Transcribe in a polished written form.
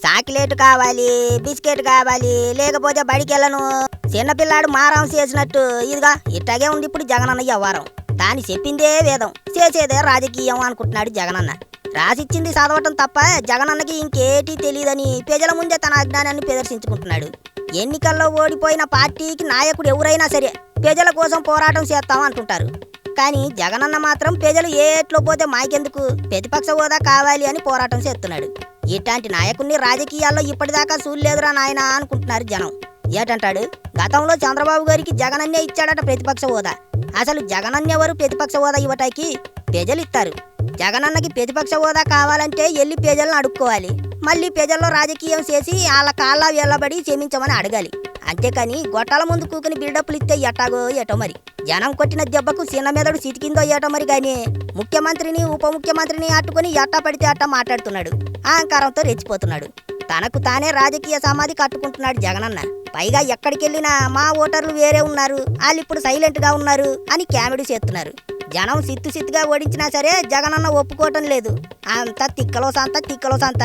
Chocolate కావాలి, biscuit కావాలి, లేకపోతే బడికెళ్ళను. చిన్నపిల్లాడు మారం చేసినట్టు ఇదిగా ఇట్టాగే ఉంది ఇప్పుడు జగనన్న వ్యవహారం. తాను చెప్పిందే వేదం, చేసేదే రాజకీయం అనుకుంటున్నాడు జగనన్న. రాసిచ్చింది చదవటం తప్ప జగనన్నకి ఇంకేటీ తెలియదని ప్రజల ముందే తన అజ్ఞానాన్ని ప్రదర్శించుకుంటున్నాడు. ఎన్నికల్లో ఓడిపోయిన పార్టీకి నాయకుడు ఎవరైనా సరే ప్రజల కోసం పోరాటం చేస్తాం అంటుంటారు. కానీ జగనన్న మాత్రం ప్రజలు ఏట్లో పోతే మాకెందుకు, ప్రతిపక్ష హోదా కావాలి అని పోరాటం చేస్తున్నాడు. ఇట్లాంటి నాయకుడిని రాజకీయాల్లో ఇప్పటిదాకా చూడలేదురా నాయన అనుకుంటున్నారు జనం. ఏటంటాడు, గతంలో చంద్రబాబు గారికి జగనన్నే ఇచ్చాడట ప్రతిపక్ష హోదా. అసలు జగనన్నెవరు ప్రతిపక్ష హోదా ఇవ్వటానికి? ప్రజలు ఇస్తారు. జగనన్నకి ప్రతిపక్ష హోదా కావాలంటే వెళ్ళి ప్రజలను అడుక్కోవాలి. మళ్ళీ ప్రజల్లో రాజకీయం చేసి వాళ్ళ కాళ్ళ వేళ్ళబడి క్షమించమని అడగాలి. అంతేకాని గొట్టాల ముందు కూకుని బిల్డప్లు ఇస్తే ఎట్టాగో ఏటో మరి. జనం కొట్టిన దెబ్బకు చిన్న మెదడు సిటికిందో ఏటో మరి. గాని ముఖ్యమంత్రిని ఉప ముఖ్యమంత్రిని అట్టుకుని ఎట్టా పడితే అట్టా మాట్లాడుతున్నాడు. అహంకారంతో రెచ్చిపోతున్నాడు. తనకు తానే రాజకీయ సమాధి కట్టుకుంటున్నాడు జగనన్న. పైగా ఎక్కడికెళ్ళినా మా ఓటర్లు వేరే ఉన్నారు, వాళ్ళు ఇప్పుడు సైలెంట్ గా ఉన్నారు అని కామెడీ చేస్తున్నారు. జనం సిత్తుగా ఓడించినా సరే జగనన్న ఒప్పుకోవటం లేదు. అంతా తిక్కలో సంత.